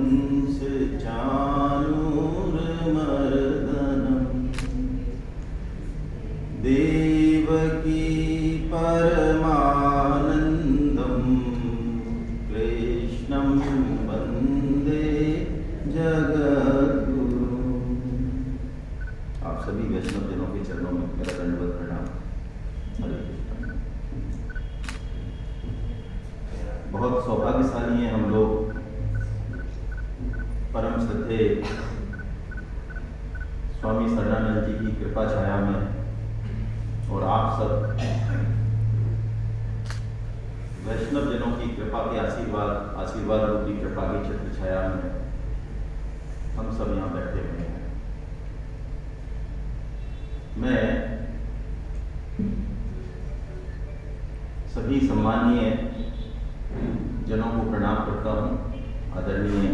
हंस चाणूरमर्दनम् देवकी परमानन्दं कृष्णं वन्दे जगद्गुरुम्। आप सभी वैष्णव जनों के चरणों में मेरा दंडवत प्रणाम। हरे कृष्ण। बहुत सौभाग्यशाली हैं हम लोग, परम श्रद्धे स्वामी शरणानंद जी की कृपा छाया में और आप सब वैष्णव जनों की कृपा के आशीर्वाद रूपी कृपा की छत्र छाया में हम सब यहाँ बैठे हुए हैं। मैं सभी सम्मानीय जनों को प्रणाम करता हूँ। आदरणीय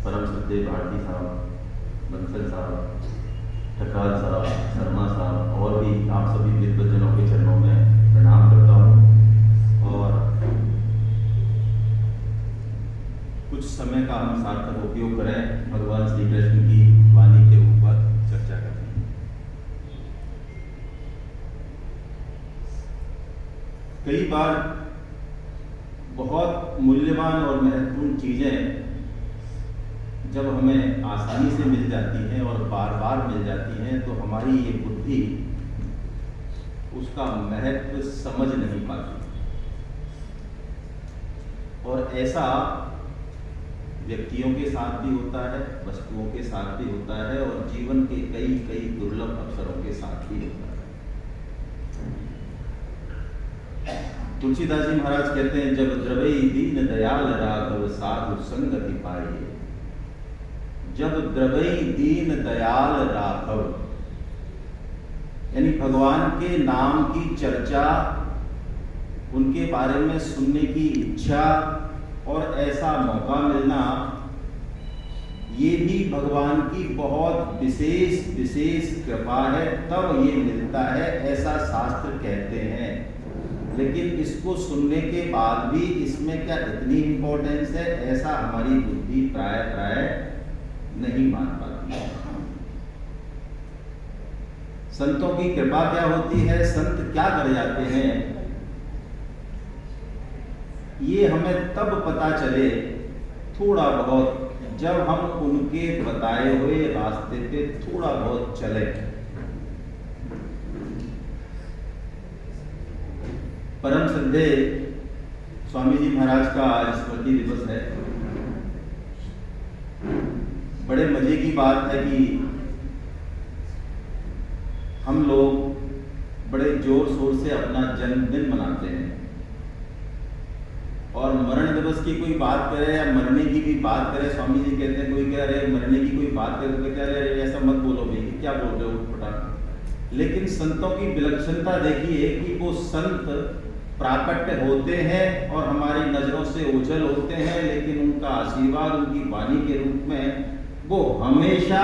परम श्रद्धे भारती साहब, बंसल साहब, ठकराल साहब, शर्मा साहब और भी आप सभी विद्वजनों के चरणों में प्रणाम करता हूँ और कुछ समय का हम सार्थक उपयोग करें, भगवान श्री कृष्ण की वाणी के ऊपर चर्चा करें। कई बार बहुत मूल्यवान और महत्वपूर्ण चीज़ें जब हमें आसानी से मिल जाती हैं और बार बार मिल जाती हैं तो हमारी ये बुद्धि उसका महत्व समझ नहीं पाती। और ऐसा व्यक्तियों के साथ भी होता है, वस्तुओं के साथ भी होता है और जीवन के कई कई दुर्लभ अवसरों के साथ भी होता है। तुलसीदास जी महाराज कहते हैं, जब द्रवई दीन दयाल राघव साधु संगति पाइए। जब द्रवई दीन दयाल राघव, यानी भगवान के नाम की चर्चा, उनके बारे में सुनने की इच्छा और ऐसा मौका मिलना, ये भी भगवान की बहुत विशेष कृपा है, तब ये मिलता है, ऐसा शास्त्र कहते हैं। लेकिन इसको सुनने के बाद भी इसमें क्या इतनी इंपॉर्टेंस है, ऐसा हमारी बुद्धि प्राय नहीं मान पाती। संतों की कृपा क्या होती है, संत क्या कर जाते हैं, ये हमें तब पता चले थोड़ा बहुत, जब हम उनके बताए हुए रास्ते पे थोड़ा बहुत चले। परम श्रद्धे स्वामी जी महाराज का आज स्मृति दिवस है। बड़े मजे की बात है कि हम लोग बड़े जोर शोर से अपना जन्मदिन मनाते हैं और मरण दिवस की कोई बात करे या मरने की भी बात करे, स्वामी जी कहते हैं, कोई कह रहे मरने की कोई बात करे तो कह रहे ऐसा मत बोलो भाई, क्या बोल रहे हो फटाक। लेकिन संतों की विलक्षणता देखिए कि वो संत प्राकट्य होते हैं और हमारी नजरों से ओझल होते हैं, लेकिन उनका आशीर्वाद उनकी वाणी के रूप में वो हमेशा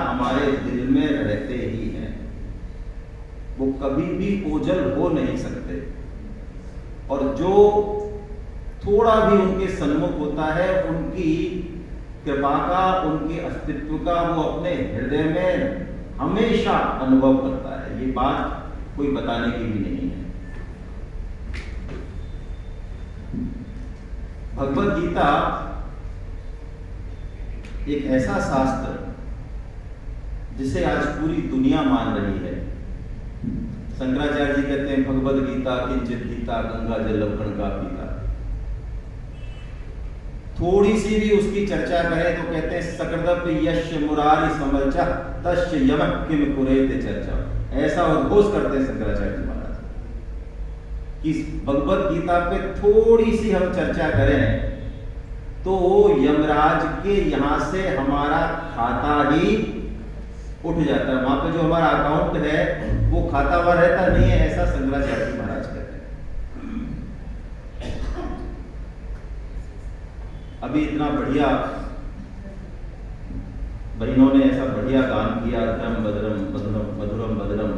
हमारे दिल में रहते ही हैं। वो कभी भी ओझल हो नहीं सकते और जो थोड़ा भी उनके सन्मुख होता है, उनकी कृपा का, उनके अस्तित्व का वो अपने हृदय में हमेशा अनुभव करता है। ये बात कोई बताने की भी नहीं है। भगवत गीता एक ऐसा शास्त्र जिसे आज पूरी दुनिया मान रही है। शंकराचार्य जी कहते हैं, भगवत गीता किंचित गीता गंगा जलवण का पीता। थोड़ी सी भी उसकी चर्चा करें तो कहते हैं, सकृदप यश मुरारी समर्चा तस्य यमक किम कुरेते चर्चा। ऐसा उद्घोष करते हैं शंकराचार्य जी महाराज कि भगवत गीता पे थोड़ी सी हम चर्चा करें तो यमराज के यहां से हमारा खाता ही उठ जाता है। वहां पे जो हमारा अकाउंट है वो खाता हुआ रहता नहीं है, ऐसा शंकराचार्य जी महाराज कहते हैं। अभी इतना बढ़िया बहनों ने ऐसा बढ़िया गान किया, धर्म बदरम मधुरम बदरम।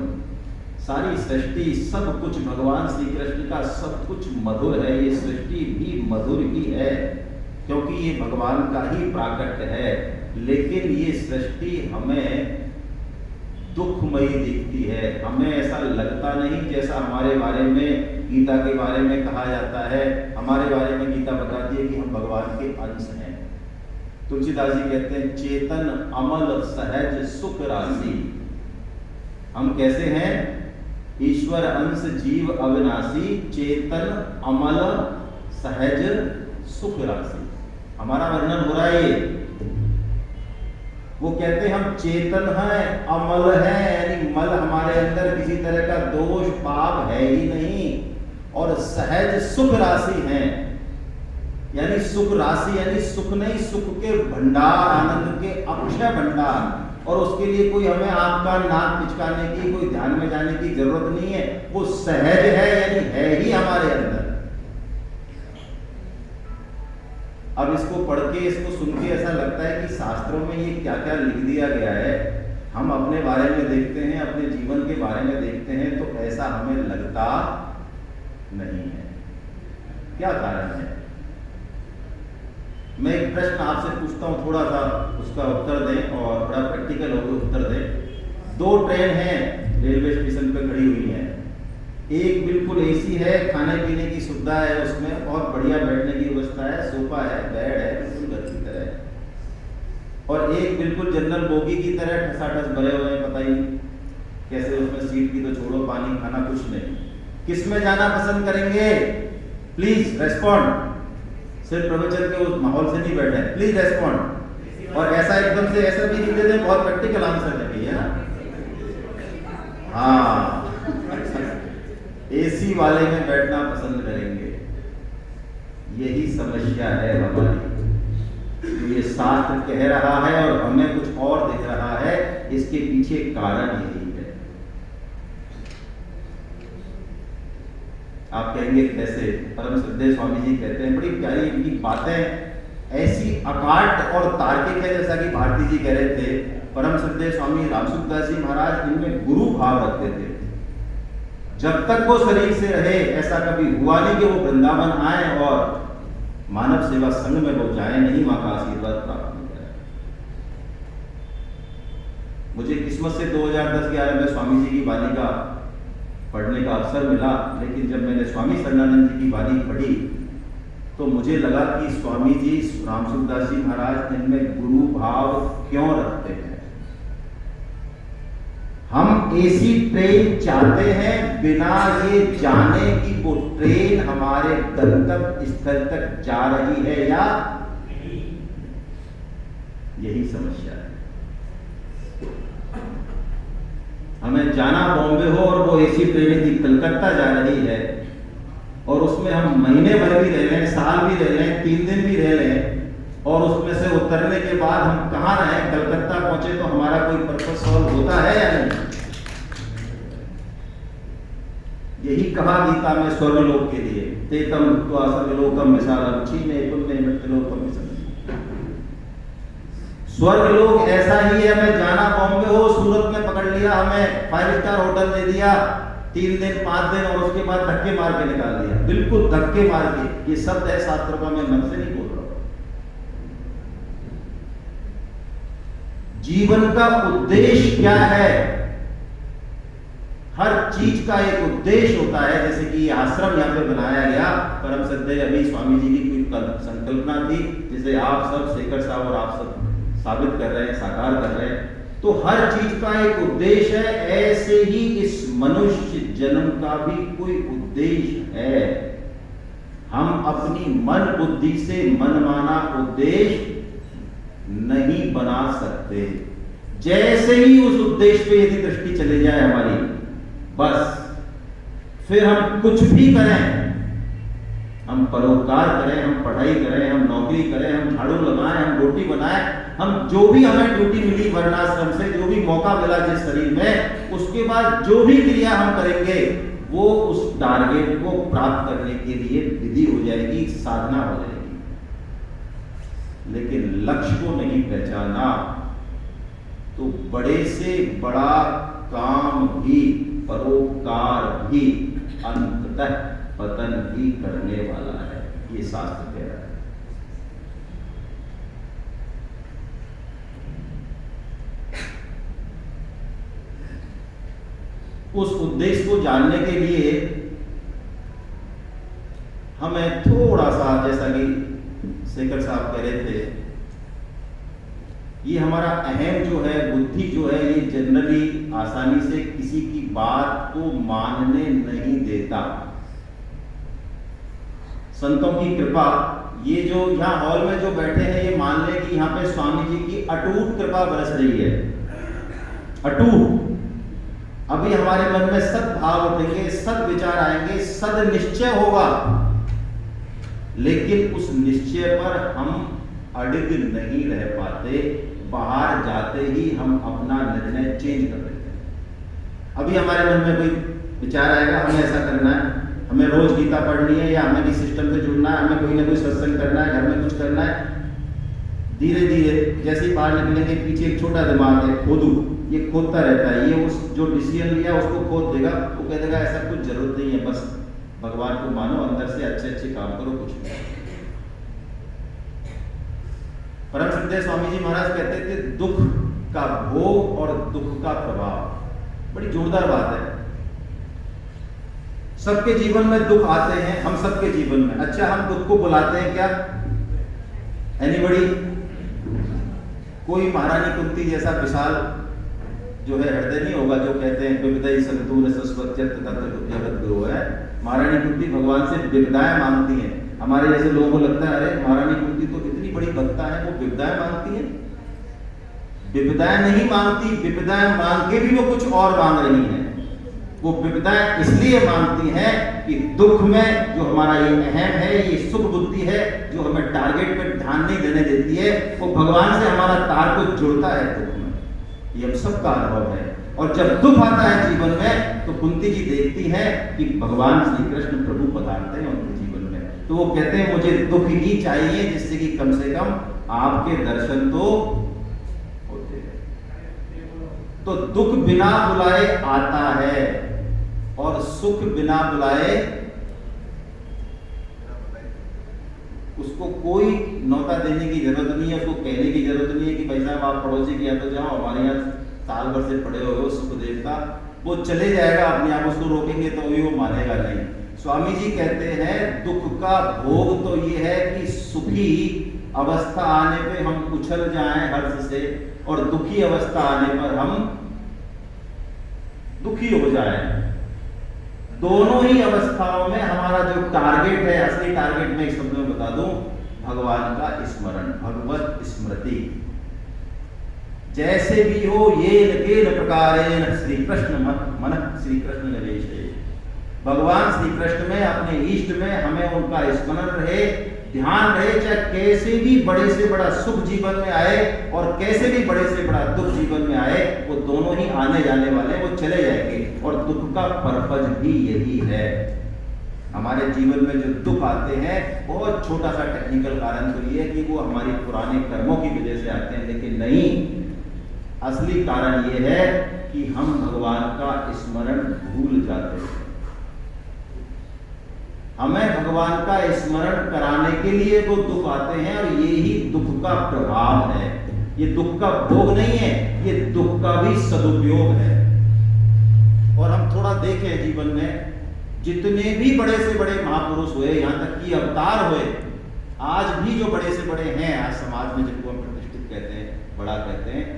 सारी सृष्टि सब कुछ भगवान श्री कृष्ण का सब कुछ मधुर है, ये सृष्टि भी मधुर ही है। क्योंकि ये भगवान का ही प्राकट्य है। लेकिन ये सृष्टि हमें दुखमयी दिखती है, हमें ऐसा लगता नहीं जैसा हमारे बारे में गीता के बारे में कहा जाता है। हमारे बारे में गीता बताती है कि हम भगवान के अंश हैं। तुलसीदास जी कहते हैं चेतन अमल सहज सुख राशि। हम कैसे हैं? ईश्वर अंश जीव अविनाशी, चेतन अमल सहज सुख राशि। हमारा वर्णन हो रहा है ये। वो कहते हैं हम चेतन हैं, अमल हैं, यानी मल हमारे अंदर किसी तरह का दोष पाप है ही नहीं, और सहज सुख राशि हैं, यानी सुख राशि यानी सुख नहीं, सुख के भंडार, आनंद के अक्षय भंडार। और उसके लिए कोई हमें आंख का नाक पिचकाने की, कोई ध्यान में जाने की जरूरत नहीं है। वो सहज है, यानी है ही हमारे अंदर। अब इसको पढ़ के, इसको सुन के ऐसा लगता है कि शास्त्रों में ये क्या क्या लिख दिया गया है। हम अपने बारे में देखते हैं, अपने जीवन के बारे में देखते हैं, तो ऐसा हमें लगता नहीं है। क्या कारण है? मैं एक प्रश्न आपसे पूछता हूँ, थोड़ा सा उसका उत्तर दें और बड़ा प्रैक्टिकल होकर उत्तर दें। 2 ट्रेन हैं रेलवे स्टेशन पे खड़ी हुई हैं। एक बिल्कुल एसी है, खाने पीने की सुविधा है, उसमें बहुत बढ़िया बैठने की व्यवस्था है, सोफा है, बेड है, बिल्कुल घर की तरह। और एक बिल्कुल जनरल बोगी की तरह ठसाठस भरे हुए हैं, पता ही नहीं कैसे। उसमें सीट की तो छोड़ो, पानी खाना कुछ नहीं। किस में जाना पसंद करेंगे? Please respond. सिर्फ प्रवचन के उस माहौल से नहीं बैठे, प्लीज रेस्पॉन्ड। और ऐसा एकदम से ऐसा भी नहीं दे दें, बहुत प्रैक्टिकल आंसर है भैया। हाँ, एसी वाले में बैठना पसंद करेंगे। यही समस्या है हमारी। ये शास्त्र कह रहा है और हमें कुछ और दिख रहा है। इसके पीछे कारण यही है। आप कहेंगे कैसे? परम श्रद्धेय स्वामी जी कहते हैं, बड़ी प्यारी इनकी बातें ऐसी अकाट और तार्किक है, जैसा कि भारती जी कह रहे थे। परम श्रद्धेय स्वामी रामसुखदास जी महाराज इनमें गुरु भाव रखते थे। जब तक वो शरीर से रहे, ऐसा कभी हुआ नहीं कि वो वृंदावन आए और मानव सेवा संघ में वो जाए नहीं, वहां का आशीर्वाद प्राप्त नहीं करें। मुझे किस्मत से 2010-11 में स्वामी जी की वाणी का पढ़ने का अवसर मिला। लेकिन जब मैंने स्वामी शरणानंद जी की वाणी पढ़ी तो मुझे लगा कि स्वामी जी रामसुखदास जी महाराज इनमें गुरु भाव क्यों रखते हैं। हम एसी ट्रेन चाहते हैं, बिना ये जाने कि वो ट्रेन हमारे गंतव्य स्थल तक जा रही है या यही समस्या है। हमें जाना बॉम्बे हो और वो एसी ट्रेन यदि कलकत्ता जा रही है और उसमें हम महीने भर भी रह लें, साल भी रह लें, 3 दिन भी रह लें, और उसमें से उतरने के बाद हम कहाँ रहें, कलकत्ता पहुंचे, तो हमारा कोई पर्पस सॉल्व होता है या नहीं? यही कहा गीता में स्वर्गलोक के लिए, तेतम भुक्त्वा स्वर्गलोकम विशालम क्षीणे पुण्ये मृत्युलोकम विशन्ति। स्वर्गलोक ऐसा ही है। हमें जाना बॉम्बे हो, सूरत में पकड़ लिया, हमें 5 स्टार होटल दे दिया, 3 दिन 5 दिन, और उसके बाद धक्के मार के निकाल दिया, बिल्कुल धक्के मार के। ये शब्द है शास्त्र का, मैं मन से नहीं बोल रहा हूं। जीवन का उद्देश्य क्या है? हर चीज का एक उद्देश्य होता है। जैसे कि ये आश्रम यहाँ पे बनाया गया, परम श्रद्धेय अभी स्वामी जी की कोई संकल्पना थी, जिसे आप सब, शेखर साहब और आप सब साबित कर रहे हैं, साकार कर रहे हैं। तो हर चीज का एक उद्देश्य है। ऐसे ही इस मनुष्य जन्म का भी कोई उद्देश्य है। हम अपनी मन बुद्धि से मनमाना उद्देश्य नहीं बना सकते। जैसे ही उस उद्देश्य पे यदि दृष्टि चली जाए हमारी, बस फिर हम कुछ भी करें, हम परोपकार करें, हम पढ़ाई करें, हम नौकरी करें, हम झाड़ू लगाएं, हम रोटी बनाएं, हम जो भी हमें ड्यूटी मिली वर्णाश्रम से, जो भी मौका मिला जिस शरीर में, उसके बाद जो भी क्रिया हम करेंगे वो उस टारगेट को प्राप्त करने के लिए विधि हो जाएगी, साधना हो जाएगी। लेकिन लक्ष्य को नहीं पहचाना तो बड़े से बड़ा काम भी, परोपकार भी अंततः पतन ही करने वाला है। ये शास्त्र कह रहा है। उस उद्देश्य को जानने के लिए हमें थोड़ा सा, जैसा कि शेखर साहब कह रहे थे, ये हमारा अहम जो है, बुद्धि जो है, ये जनरली आसानी से किसी की बात को मानने नहीं देता। संतों की कृपा, ये जो यहाँ हॉल में जो बैठे हैं, ये मान ले कि यहाँ पे स्वामी जी की अटूट कृपा बरस रही है, अटूट। अभी हमारे मन में सद्भाव उठेंगे, सद विचार आएंगे, सद निश्चय होगा, लेकिन उस निश्चय पर हम अडिग नहीं रह पाते। बाहर जाते ही हम अपना निर्णय चेंज कर देते हैं। अभी हमारे मन में कोई विचार आएगा, हमें ऐसा करना है, हमें रोज गीता पढ़नी है, या हमें किसी सिस्टम से जुड़ना है, हमें कोई ना कोई सत्संग करना है, घर में कुछ करना है। धीरे धीरे जैसे ही बाहर निकलेंगे, पीछे एक छोटा दिमाग है, खोदू, ये खोदता रहता है, ये उस जो डिसीजन लिया उसको खोद देगा। वो कह देगा ऐसा कुछ जरूरत नहीं है, बस भगवान को मानो, अंदर से अच्छे अच्छे काम करो, कुछ नहीं। परम श्रद्धेय स्वामी जी महाराज कहते थे, दुख का भोग और दुख का प्रभाव। बड़ी जोरदार बात है। सबके जीवन में दुख आते हैं, हम सबके जीवन में। अच्छा, हम दुख को बुलाते हैं क्या? एनीबडी? कोई महारानी कुंती जैसा विशाल जो है हृदय नहीं होगा जो कहते हैं विविधई संतूर सस्वत्यर्थ तत्र जगत गुरु है। महारानी कुंती भगवान से विविधाएं मांगती हैं। हमारे जैसे लोगों को लगता है अरे महारानी कुंती तो इतनी बड़ी भक्ता है, वो विविधाएं मांगती है। विविधाएं नहीं मांगती, विविधाएं मांग के भी वो कुछ और मांग रही हैं। वो विविधाएं इसलिए मांगती हैं कि दुख में जो हमारा ये अहम है, ये सुख बुद्धि है, जो हमें टारगेट पे ध्यान नहीं देने देती है, वो भगवान से हमारा तार को जुड़ता है दुख में। ये हम सबका अनुभव है। और जब दुख आता है जीवन में, तो कुंती जी देखती हैं कि भगवान श्री कृष्ण प्रभु पधारते हैं उनके जीवन में। तो वो कहते हैं मुझे दुख ही चाहिए, जिससे कि कम से कम आपके दर्शन तो होते हैं। तो दुख बिना बुलाए आता है और सुख बिना बुलाए उसको कोई नौता देने की जरूरत नहीं है, उसको कहने की जरूरत नहीं है कि भाई साहब आप पड़ोसी के यहाँ तो जाओ, हमारे यहाँ साल भर से पड़े हुए हो सुखदेव का, वो चले जाएगा अपने आप, उसको रोकेंगे तो भी वो मानेगा नहीं। स्वामी जी कहते हैं दुख का भोग तो ये है कि सुखी अवस्था आने पे हम उछल जाएं हर्ष से, और दुखी अवस्था आने पर हम दुखी हो जाएं। दोनों ही अवस्थाओं में हमारा जो टारगेट है, असली टारगेट में एक शब्द में बता दूं, भगवान का स्मरण, भगवत स्मृति। जैसे भी हो ये केन प्रकारेण श्री कृष्ण मन श्री कृष्ण निवेश। भगवान श्री कृष्ण में, अपने इष्ट में हमें उनका स्मरण रहे, ध्यान रहे। चाहे कैसे भी बड़े से बड़ा सुख जीवन में आए और कैसे भी बड़े से बड़ा दुख जीवन में आए, वो दोनों ही आने जाने वाले, वो चले जाएंगे। और दुख का पर्पज भी यही है। हमारे जीवन में जो दुख आते हैं, बहुत छोटा सा टेक्निकल कारण तो ये है कि वो हमारी पुराने कर्मों की वजह से आते हैं, लेकिन नहीं, असली कारण ये है कि हम भगवान का स्मरण भूल जाते हैं। हमें भगवान का स्मरण कराने के लिए वो दुख आते हैं, और ये ही दुख का प्रभाव है। ये दुख का भोग नहीं है, ये दुख का भी सदुपयोग है। और हम थोड़ा देखें जीवन में, जितने भी बड़े से बड़े महापुरुष हुए, यहाँ तक कि अवतार हुए, आज भी जो बड़े से बड़े हैं आज समाज में, जिनको हम प्रतिष्ठित कहते हैं, बड़ा कहते हैं,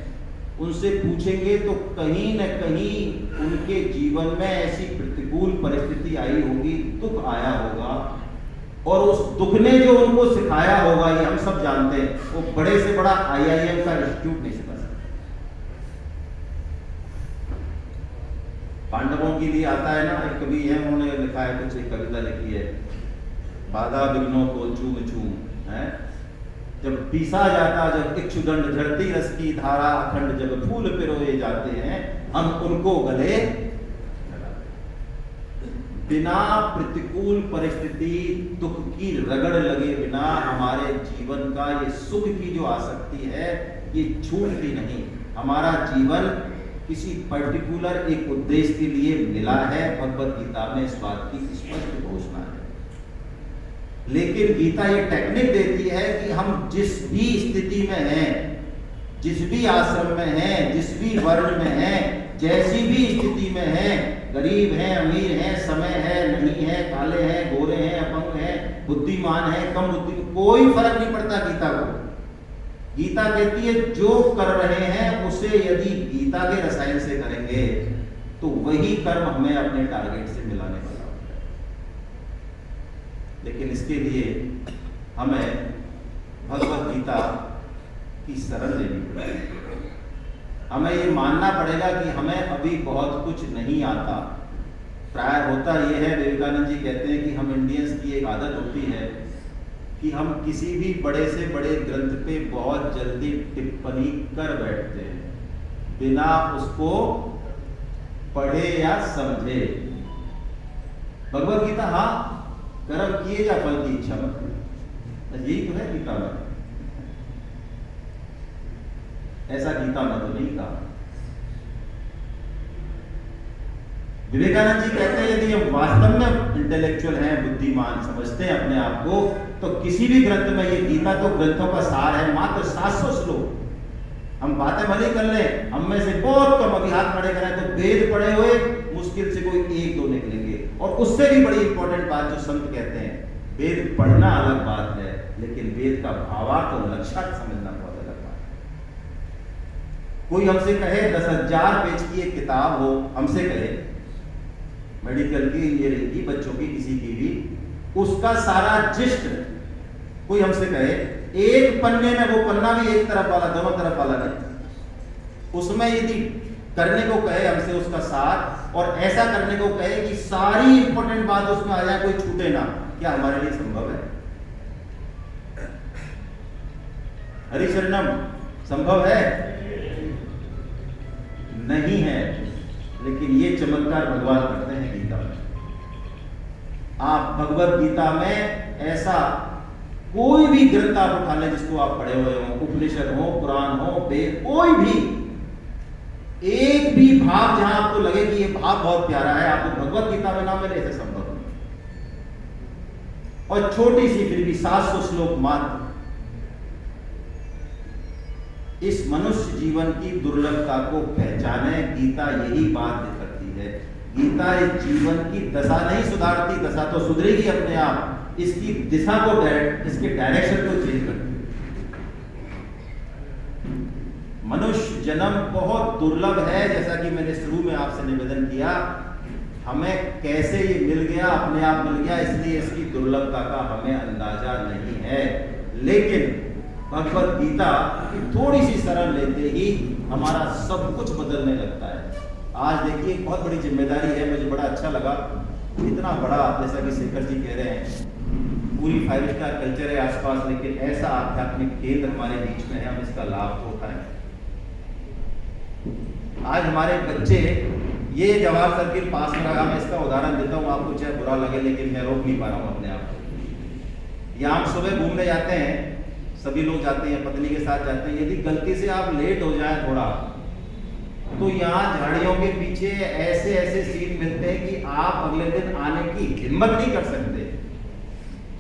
उनसे पूछेंगे तो कहीं न कहीं उनके जीवन में ऐसी प्रतिकूल परिस्थिति आई होगी, दुख आया होगा, और उस दुख ने जो उनको सिखाया होगा, ये हम सब जानते हैं, वो बड़े से बड़ा IIM का इंस्टीट्यूट नहीं सिखा सकता। पांडवों के लिए आता है ना, एक कवि है, उन्होंने लिखा है, कुछ एक कविता लिखी है, बाधा विघ्नों को चूम चूम है, जब पीसा जाता, जब इक्षुदंड झरती रस की धारा अखंड, जब फूल पिरोए जाते हैं, हम उनको गले बिना प्रतिकूल परिस्थिति, दुख की रगड़ लगे बिना हमारे जीवन का ये सुख की जो आसक्ति है, ये छूटती नहीं। हमारा जीवन किसी पर्टिकुलर एक उद्देश्य के लिए मिला है। भगवत गीता में इस बात की स्पष्ट घोषणा है। लेकिन गीता ये टेक्निक देती है कि हम जिस भी स्थिति में हैं, जिस भी आश्रम में हैं, जिस भी वर्ण में हैं, जैसी भी स्थिति में हैं, गरीब हैं, अमीर हैं, समय है, नहीं है, काले हैं, गोरे हैं, अपंग हैं, बुद्धिमान हैं, कम बुद्धि, कोई फर्क नहीं पड़ता गीता को। गीता कहती है जो कर रहे हैं उसे यदि गीता के रसायन से करेंगे तो वही कर्म हमें अपने टारगेट से मिलाने वाला होता है। लेकिन इसके लिए हमें भगवत गीता की शरण लेनी पड़ेगी। हमें ये मानना पड़ेगा कि हमें अभी बहुत कुछ नहीं आता। प्राय होता यह है, विवेकानंद जी कहते हैं कि हम इंडियंस की एक आदत होती है कि हम किसी भी बड़े से बड़े ग्रंथ पे बहुत जल्दी टिप्पणी कर बैठते हैं बिना उसको पढ़े या समझे। भगवत गीता, हाँ, कर्म किए जा फल की इच्छा मत, यही तो है गीता में। ऐसा गीता में तो नहीं कहा। विवेकानंद जी कहते हैं यदि हम वास्तव में इंटेलेक्चुअल हैं, बुद्धिमान समझते हैं अपने आप को, तो किसी भी ग्रंथ में, ये गीता तो ग्रंथों का सार है, मात्र 700 श्लोक। हम बातें भले कर लें, हम में से बहुत कम अभी हाथ खड़े करें तो वेद पढ़े हुए मुश्किल से कोई 1-2 निकलेंगे। और उससे भी बड़ी इंपॉर्टेंट बात जो संत कहते हैं, वेद पढ़ना अलग बात है, लेकिन वेद का भावार्थ और लक्ष्यार्थ समझना बहुत अलग बात है। कोई हमसे कहे 10,000 पेज की एक किताब हो, हमसे कहे मेडिकल की, इंजीनियरिंग की, बच्चों की, किसी की भी, उसका सारा जिस्ट कोई हमसे कहे, एक पन्ने में, वो पन्ना भी एक तरफ वाला, दोनों तरफ वाला नहीं, उसमें यदि करने को कहे हमसे उसका सार, और ऐसा करने को कहे कि सारी इंपॉर्टेंट बात उसमें आ जाए, कोई छूटे ना, क्या हमारे लिए संभव है? हरिशरणम संभव है? नहीं है। लेकिन ये चमत्कार भगवान करते हैं गीता में। आप भगवत गीता में ऐसा कोई भी ग्रंथ आप उठा लें जिसको आप पढ़े हुए हो, उपनिषद हो, पुराण हो, वेद, कोई भी एक भी भाव जहां आपको लगे कि ये भाव बहुत प्यारा है, आपको भगवत गीता में ना मिले, ऐसे संभव नहीं। और छोटी सी फिर भी 700 श्लोक मात्र। इस मनुष्य जीवन की दुर्लभता को पहचाने, गीता यही बात दिखाती है। गीता इस जीवन की दशा नहीं सुधारती, दशा तो सुधरेगी अपने आप, इसकी दिशा को इसके डायरेक्शन को चेंज करती है। मनुष्य जन्म बहुत दुर्लभ है, जैसा कि मैंने शुरू में आपसे निवेदन किया, हमें कैसे ये मिल गया, अपने आप मिल गया, इसलिए इसकी दुर्लभता का हमें अंदाजा नहीं है। लेकिन भगवत गीता की थोड़ी सी शरण लेते ही हमारा सब कुछ बदलने लगता है। आज देखिए बहुत बड़ी जिम्मेदारी है, मुझे बड़ा अच्छा लगा, इतना बड़ा, जैसा कि शेखर जी कह रहे हैं, पूरी 5 स्टार कल्चर है आसपास, लेकिन ऐसा आध्यात्मिक केंद्र हमारे बीच में है, हम इसका लाभ तो उठाएं। आज हमारे बच्चे, ये जवाहर सर्किल पास में रहा, मैं इसका उदाहरण देता हूँ, आपको चाहे बुरा लगे लेकिन मैं रोक नहीं पा रहा हूँ अपने आप को। यहाँ हम सुबह घूमने जाते हैं, सभी लोग जाते हैं, पत्नी के साथ जाते हैं, यदि गलती से आप लेट हो जाए थोड़ा, तो यहाँ झाड़ियों के पीछे ऐसे ऐसे सीन मिलते हैं कि आप अगले दिन आने की हिम्मत नहीं कर सकते।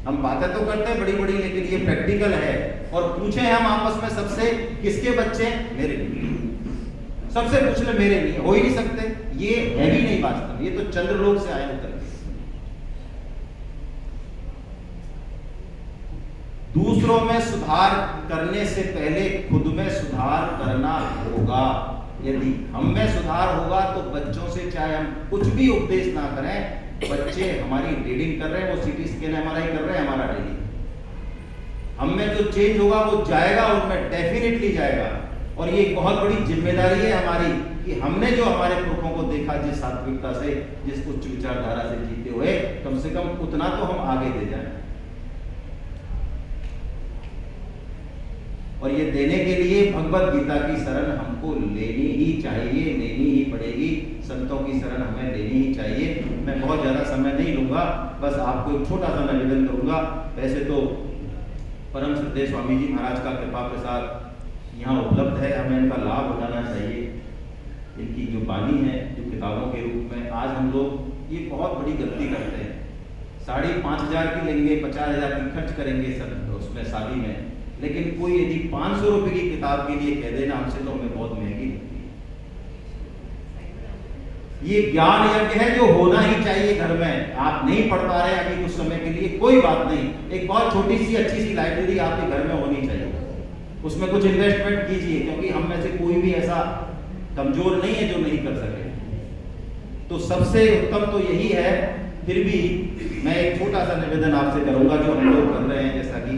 हम बातें तो करते हैं बड़ी बड़ी, लेकिन ये प्रैक्टिकल है। और पूछे हम आपस में सबसे, किसके बच्चे? मेरे नहीं। सबसे पूछ ले, मेरे नहीं, हो ही नहीं सकते, ये है भी नहीं वास्तव, ये तो चंद्रलोक से आए उतर। दूसरों में सुधार करने से पहले खुद में सुधार करना होगा। यदि हम में सुधार होगा तो बच्चों से चाहे हम कुछ भी उपदेश ना करें, बच्चे हमारी रीडिंग कर रहे हैं, वो सीटी स्कैन एमआरआई कर रहे हैं हमारा डेली, हम में जो चेंज होगा वो जाएगा, उनमें डेफिनेटली जाएगा। और ये एक बहुत बड़ी जिम्मेदारी है हमारी कि हमने जो हमारे पुरखों को देखा, जिस सात्विकता से, जिस उच्च विचारधारा से जीते हुए, कम से कम उतना तो हम आगे दे जाएं। और ये देने के लिए भगवत गीता की शरण हमको लेनी ही चाहिए, लेनी ही पड़ेगी। संतों की शरण हमें लेनी ही चाहिए। मैं बहुत ज़्यादा समय नहीं लूँगा, बस आपको एक छोटा सा निवेदन करूँगा। वैसे तो परम श्रद्धेय स्वामी जी महाराज का कृपा प्रसाद यहाँ उपलब्ध है, हमें इनका लाभ उठाना चाहिए। इनकी जो बानी है, जो किताबों के रूप में, आज हम लोग ये बहुत बड़ी गलती करते हैं। 5,500 की लेंगे, 50,000 की खर्च करेंगे सब उसमें शादी में, लेकिन कोई यदि 500 रुपए की किताब के लिए कह देना हमसे, तो हमें बहुत महंगी लगती है। ये ज्ञान यज्ञ है जो होना ही चाहिए घर में। आप नहीं पढ़ पा रहे हैं अभी कुछ समय के लिए, कोई बात नहीं, एक बहुत छोटी सी अच्छी सी लाइब्रेरी आपके घर में होनी चाहिए। उसमें कुछ इन्वेस्टमेंट कीजिए, क्योंकि हम में से कोई भी ऐसा कमजोर नहीं है जो नहीं कर सके। तो सबसे उत्तम तो यही है। फिर भी मैं एक छोटा सा निवेदन आपसे करूंगा जो हम लोग कर रहे हैं, जैसा कि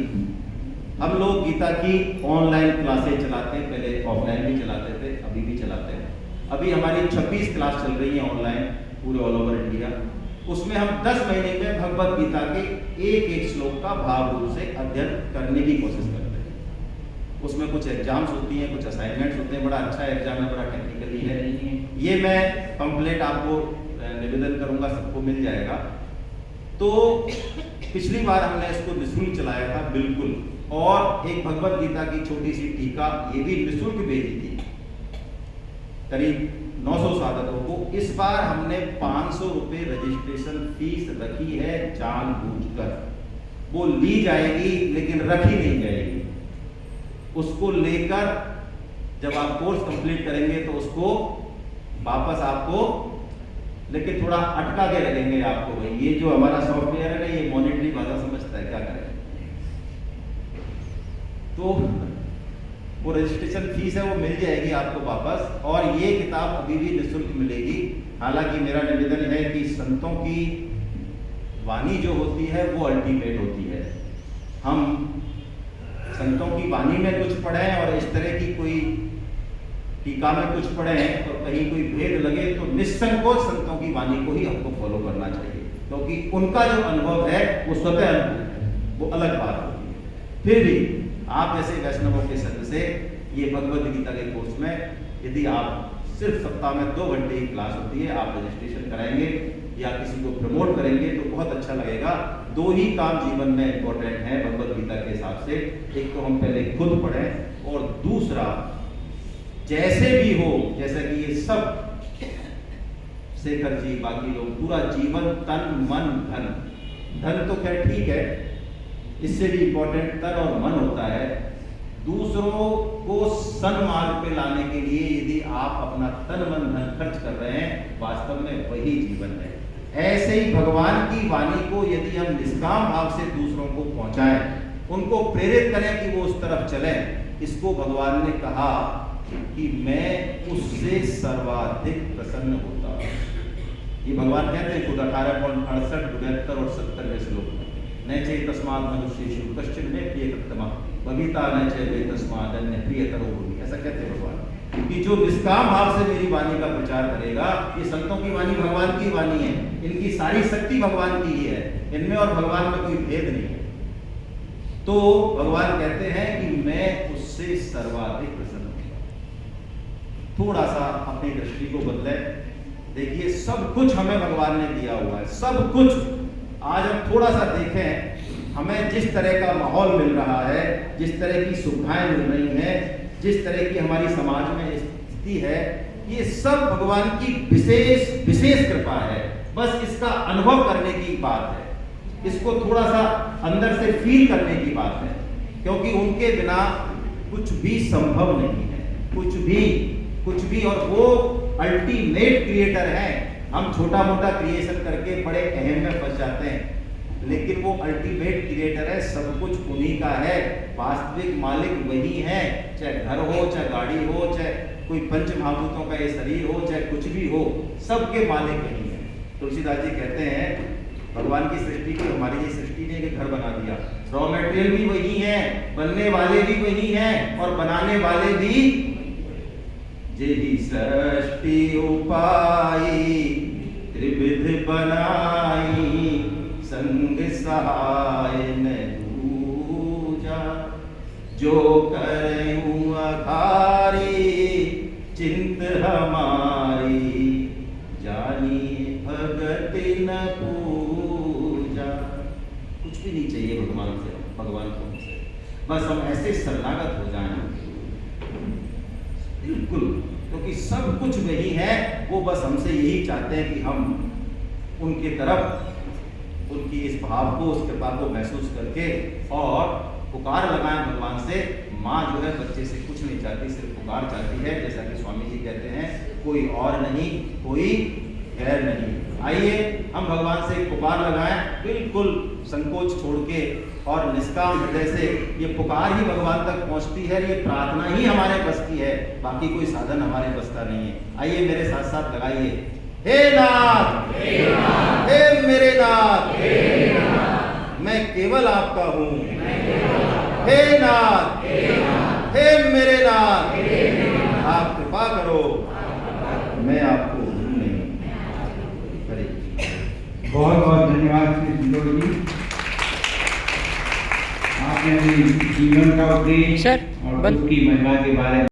हम लोग गीता की ऑनलाइन क्लासेज चलाते हैं, पहले ऑफलाइन भी चलाते थे, अभी भी चलाते हैं। अभी हमारी 26 क्लास चल रही है ऑनलाइन पूरे ऑल ओवर इंडिया। उसमें हम 10 महीने में भगवत गीता के एक एक श्लोक का भाव रूप से अध्ययन करने की कोशिश करते हैं। उसमें कुछ एग्जाम्स होती हैं, कुछ असाइनमेंट्स होते हैं, बड़ा अच्छा एग्जाम है, बड़ा टेक्निकली है। ये मैं पंपलेट आपको निवेदन करूंगा, सबको मिल जाएगा। तो पिछली बार हमने इसको निःशुल्क चलाया था बिल्कुल, और एक भगवत गीता की छोटी सी टीका ये भी निःशुल्क भेजी थी करीब 900 साधकों को। इस बार हमने 500 रुपये रजिस्ट्रेशन फीस रखी है जानबूझकर। वो ली जाएगी लेकिन रखी नहीं जाएगी। उसको लेकर जब आप कोर्स कंप्लीट करेंगे तो उसको वापस आपको, लेकिन थोड़ा अटका के रखेंगे आपको। भाई ये जो हमारा सॉफ्टवेयर है ना, ये मॉनिटरी भाषा समझता है, क्या करें। तो वो रजिस्ट्रेशन फीस है वो मिल जाएगी आपको वापस, और ये किताब अभी भी निःशुल्क मिलेगी। हालांकि मेरा निवेदन है कि संतों की वाणी जो होती है वो अल्टीमेट होती है। हम संतों की वाणी में कुछ पढ़ें और इस तरह की कोई टीका में कुछ पढ़ें तो कहीं कोई भेद लगे तो निस्संकोच संतों की वाणी को ही हमको फॉलो करना चाहिए, क्योंकि उनका जो अनुभव है वो स्वतः अनुभव है, वो अलग बात होती है। फिर भी आप जैसे वैष्णवों के संग से ये भगवद गीता के कोर्स में यदि आप सिर्फ सप्ताह में 2 घंटे की क्लास होती है, आप रजिस्ट्रेशन कराएंगे या किसी को प्रमोट करेंगे तो बहुत अच्छा लगेगा। 2 ही काम जीवन में इंपॉर्टेंट है भगवद गीता के हिसाब से। एक तो हम पहले खुद पढ़ें, और दूसरा जैसे भी हो, जैसे कि ये सब शेखर जी बाकी लोग पूरा जीवन तन मन धन, धन तो खैर ठीक है, इससे भी इंपॉर्टेंट तन और मन होता है। दूसरों को सन्मार्ग पे लाने के लिए यदि आप अपना तन मन धन खर्च कर रहे हैं, वास्तव में वही जीवन है। ऐसे ही भगवान की वाणी को यदि हम निष्काम भाव से दूसरों को पहुंचाएं, उनको प्रेरित करें कि वो उस तरफ चलें, इसको भगवान ने कहा कि मैं उससे सर्वाधिक प्रसन्न होता। ये भगवान कहते हैं खुद 18.68, 72 और 70वें श्लोक में, न चेत तस्मात् मनुष्येषु कश्चिन मे प्रियकृतमः बबीता न चेत तस्मात् अन्य प्रियतरो भूमि। ऐसा कहते हैं भगवान कि जो निष्काम भाव से मेरी वाणी का प्रचार करेगा, ये संतों की वाणी भगवान की वाणी है, इनकी सारी शक्ति भगवान की ही है, इनमें और भगवान में कोई भेद नहीं है। तो भगवान कहते हैं कि मैं उससे सर्वाधिक प्रसन्न हूं। थोड़ा सा अपनी दृष्टि को बदले, देखिए सब कुछ हमें भगवान ने दिया हुआ है, सब कुछ। आज हम थोड़ा सा देखें, हमें जिस तरह का माहौल मिल रहा है, जिस तरह की सुविधाएं मिल रही हैं, जिस तरह की हमारी समाज में स्थिति है, ये सब भगवान की विशेष कृपा है। बस इसका अनुभव करने की बात है, इसको थोड़ा सा अंदर से फील करने की बात है, क्योंकि उनके बिना कुछ भी संभव नहीं है, कुछ भी। और वो अल्टीमेट क्रिएटर हैं। हम छोटा मोटा क्रिएशन करके बड़े अहम में फंस जाते हैं, लेकिन वो अल्टीमेट क्रिएटर है, सब कुछ उन्हीं का है। वास्तविक मालिक वही है, चाहे घर हो, चाहे गाड़ी हो, चाहे कोई पंच महाभूतों का ये शरीर हो, चाहे कुछ भी हो, सबके मालिक वही है। तुलसीदास जी कहते हैं भगवान की सृष्टि की हमारी ये सृष्टि ने एक घर बना दिया। रॉ मटेरियल भी वही है, बनने वाले भी वही हैं, और बनाने वाले भी। जेहि सृष्टि उपाई त्रिविध बनाई, संग सहाय न दूजा। जो करऊं अघारी चिंत हमारी, जानी भगति न पूजा। कुछ भी नहीं चाहिए भगवान से, भगवान को हमसे, बस हम ऐसे शरणागत हो जाएं बिल्कुल, क्योंकि सब कुछ वही है। वो बस हमसे यही चाहते हैं कि हम उनके तरफ उनकी इस भाव को, उस कृपा को महसूस करके और पुकार लगाएं भगवान से। माँ जो है बच्चे से कुछ नहीं चाहती, सिर्फ पुकार चाहती है। जैसा कि स्वामी जी कहते हैं, कोई और नहीं, कोई गैर नहीं। आइए हम भगवान से एक पुकार लगाएं, बिल्कुल संकोच छोड़ के और निष्काम हृदय से। ये पुकार ही भगवान तक पहुंचती है, ये प्रार्थना ही हमारे बस की है, बाकी कोई साधन हमारे बस का नहीं है। आइए मेरे साथ साथ लगाइए, हे नाथ, हे मेरे नाथ, मैं केवल आपका हूँ। हे नाथ, हे मेरे नाथ, आप कृपा करो, मैं आपको भूल नहीं। हरे बहुत बहुत धन्यवाद श्री सिंदूर जी, आपने अपनी जीवन का उपदेश और उसकी महिमा के बारे में